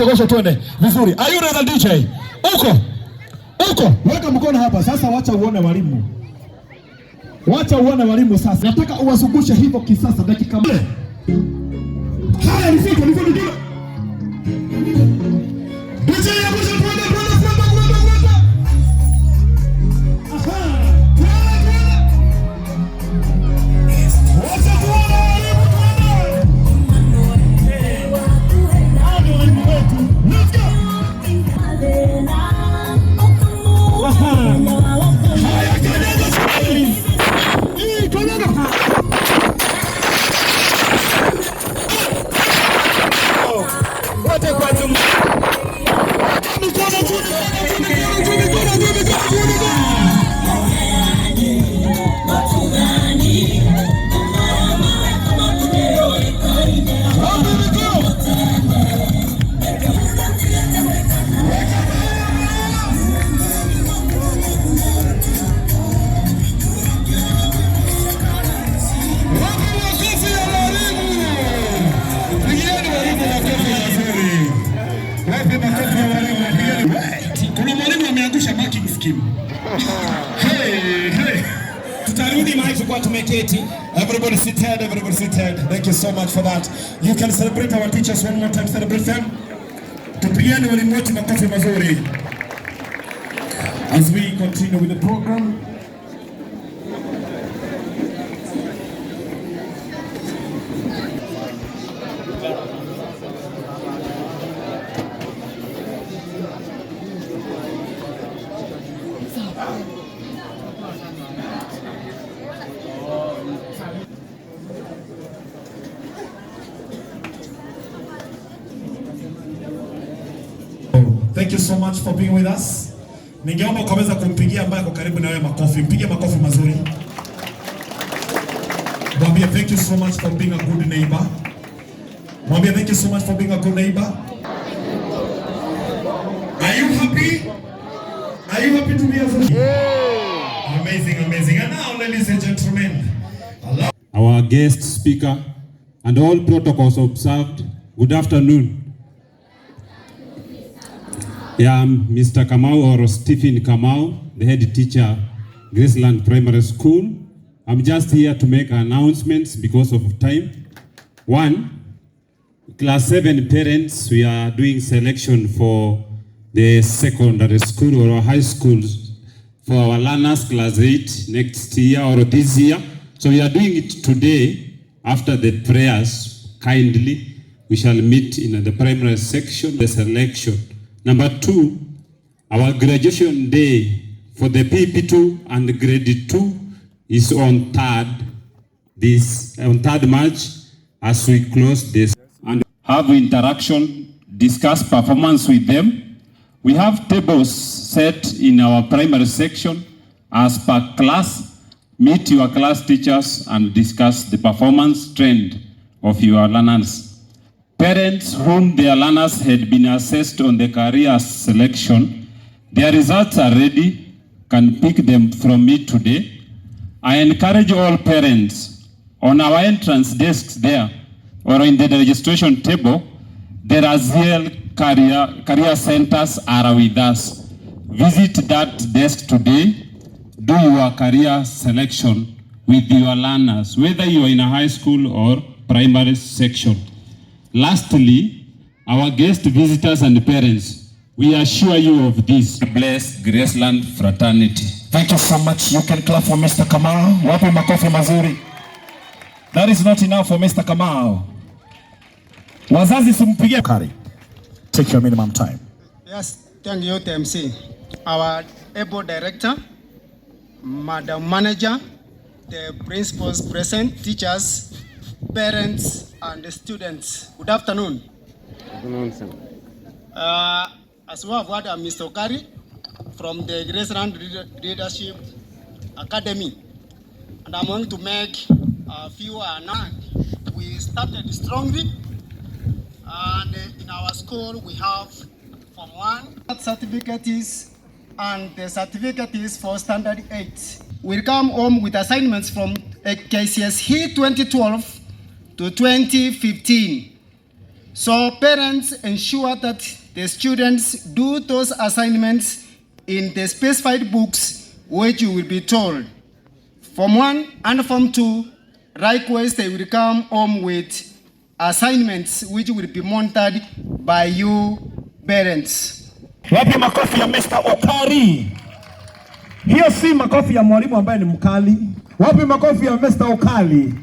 Chogosho tuende vizuri. Are you ready DJ? Uko. Weka mkono hapa. Sasa wacha uone walimu. Wacha uone walimu sasa. Nataka uwazungushe hivyo kisasa dakika mbili. Haya nifike. DJ yabuza tuende. Kuna mwalimu ameangusha marking scheme. Hey. Tutarudi mahali tulikuwa tumeketi. Everybody seated. Thank you so much for that. You can celebrate our teachers one more time. Celebrate them. Tupigiane walimu wetu makofi mazuri. As we continue with the program. Thank you so much for being with us. Ningeomba ukaweza kumpigia ambaye kwa karibu na wewe makofi. Mpige makofi mazuri. Mwambie thank you so much for being a good neighbor. Mwambie thank you so much for being a good neighbor. Are you happy? Are you happy to be here? Yeah. Amazing. And now, ladies and gentlemen, our guest speaker and all protocols observed. Good afternoon. Yeah, I'm Mr. Kamau or Stephen Kamau, the head teacher, Graceland Primary School. I'm just here to make announcements because of time. 1, class 7 parents, we are doing selection for the secondary school or high schools for our learners class 8 next year or this year. So we are doing it today after the prayers. Kindly, we shall meet in the primary section, the selection. Number 2, our graduation day for the PP2 and grade 2 is on 3rd March as we close this and have interaction, discuss performance with them. We have tables set in our primary section as per class. Meet your class teachers and discuss the performance trend of your learners. Parents whom their learners had been assessed on the career selection, their results are ready, can pick them from me today. I encourage all parents on our entrance desks there or in the registration table, there are real career centers are with us. Visit that desk today, do your career selection with your learners, whether you are in a high school or primary section. Lastly, our guest visitors and parents, we assure you of this. Bless Graceland fraternity. Thank you so much. You can clap for Mr. Kamau. Wapi makofi mazuri. That is not enough for Mr. Kamau. Wazazi simpigie kari. Take your minimum time. Yes, thank you, TMC. Our able director, Madam Manager, the principals present, teachers, parents, and the students. Good afternoon. Good afternoon, sir. As we have heard, Mr. Okari from the Graceland Leadership Academy, and I'm going to make a few announcements. We started strongly, and in our school we have Form 1 certificates, and the certificate is for Standard 8. We'll come home with assignments from KCSE 2012 to 2015. So parents ensure that the students do those assignments in the specified books which you will be told. Form 1 and Form 2, likewise they will come home with assignments which will be monitored by you parents. Wapi makofi ya Mr. Okari? Hiyo si makofi ya mwalimu ambaye ni mkali. Wapi makofi ya Mr. Okari?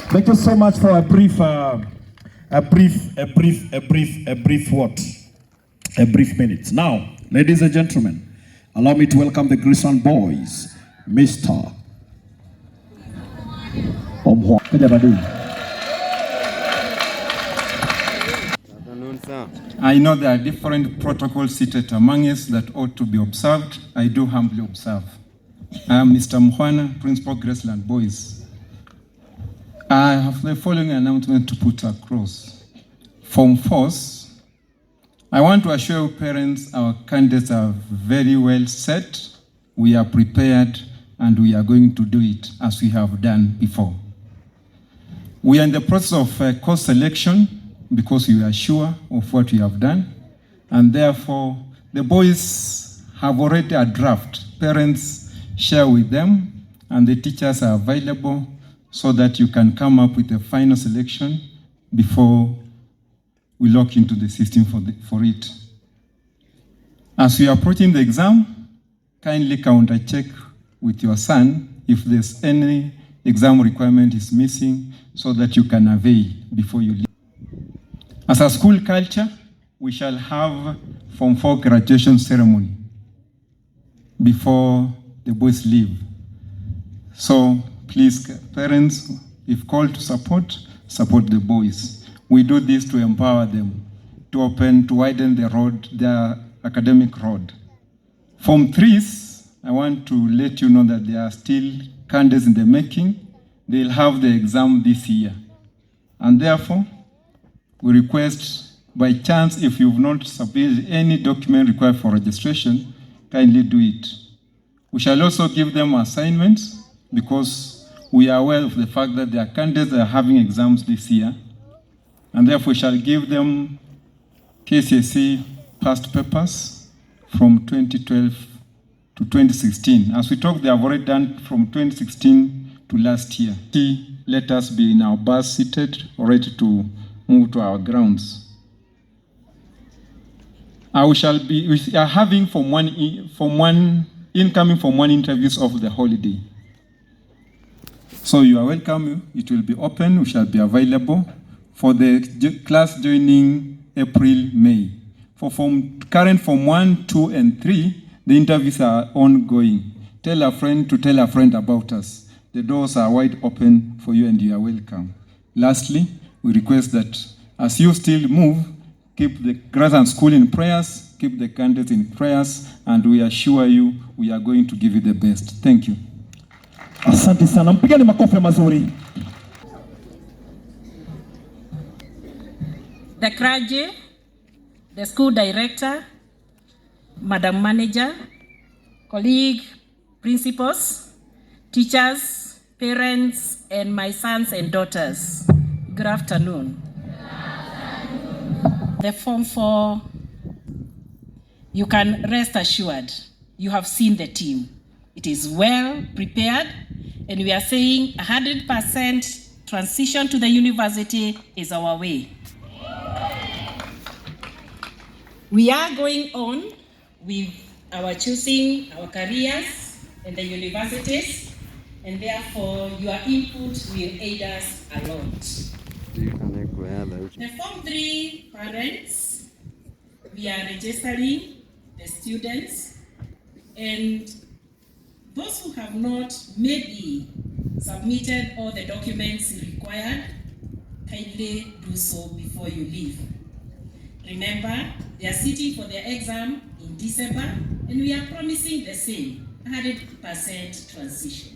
Thank you so much for a brief minute. Now, ladies and gentlemen, allow me to welcome the Graceland boys, Mr. Omhwa. I know there are different protocols seated among us that ought to be observed. I do humbly observe. I am Mr. Mhwana, Principal Graceland Boys. I have the following announcement to put across. Form 4s, I want to assure parents our candidates are very well set. We are prepared and we are going to do it as we have done before. We are in the process of course selection because we are sure of what we have done, and therefore the boys have already a draft. Parents share with them and the teachers are available so that you can come up with a final selection before we lock into the system for it. As we are approaching the exam, kindly counter check with your son if there's any exam requirement is missing so that you can avail before you leave. As a school culture, we shall have Form 4 graduation ceremony before the boys leave. So please, parents, if called to support the boys. We do this to empower them, to widen the road, their academic road. Form 3s, I want to let you know that there are still candidates in the making. They'll have the exam this year. And therefore, we request, by chance, if you've not submitted any document required for registration, kindly do it. We shall also give them assignments because we are aware of the fact that their candidates are having exams this year, and therefore we shall give them KCSE past papers from 2012 to 2016. As we talk, they have already done from 2016 to last year. Let us be in our bus seated, ready to move to our grounds. We are having incoming Form 1 interviews of the holiday. So you are welcome. It will be open. We shall be available for the class joining April, May. For current Form 1, 2, and 3, the interviews are ongoing. Tell a friend to tell a friend about us. The doors are wide open for you and you are welcome. Lastly, we request that as you still move, keep the Graceland School in prayers, keep the candidates in prayers, and we assure you we are going to give you the best. Thank you. Asante sana. Mpigeni makofi mazuri. The clergy, the school director, Madam Manager, colleague, principals, teachers, parents, and my sons and daughters. Good afternoon. The Form 4, you can rest assured, you have seen the team. It is well prepared, and we are saying 100% transition to the university is our way. We are going on with our choosing our careers and the universities, and therefore your input will aid us a lot. The Form 3 parents, we are registering the students, and those who have not maybe submitted all the documents required, kindly do so before you leave. Remember, they are sitting for their exam in December, and we are promising the same, 100% transition.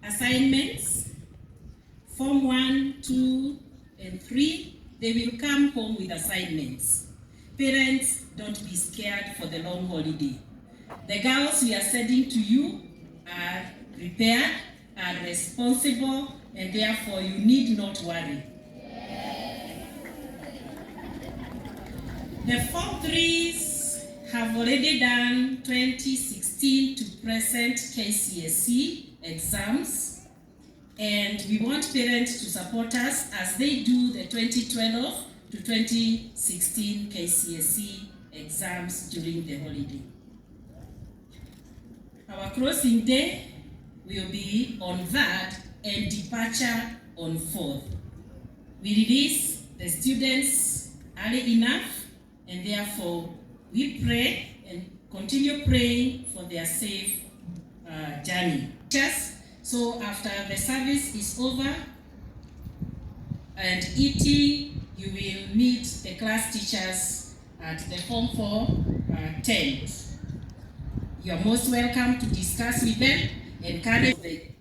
Assignments, Form 1, 2, and 3, they will come home with assignments. Parents, don't be scared for the long holiday. The girls we are sending to you are prepared, are responsible, and therefore you need not worry. The Form 3s have already done 2016 to present KCSE exams, and we want parents to support us as they do the 2012 to 2016 KCSE exams during the holiday. Our crossing day will be on 3rd and departure on 4th. We release the students early enough, and therefore we pray and continue praying for their safe journey. So after the service is over and eating, you will meet the class teachers at the Form 4 tent. You are most welcome to discuss with them and carry the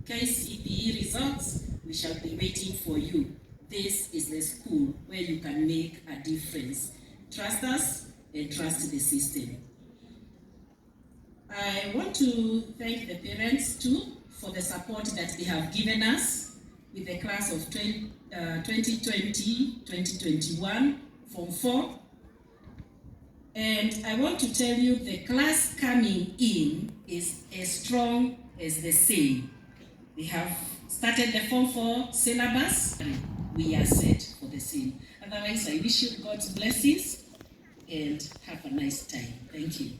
KCPE results. We shall be waiting for you. This is the school where you can make a difference. Trust us and trust the system. I want to thank the parents too for the support that they have given us with the class of 2020-2021 Form 4. And I want to tell you the class coming in is as strong as the same. We have started the Form 4 syllabus. We are set for the same. Otherwise, I wish you God's blessings and have a nice time. Thank you.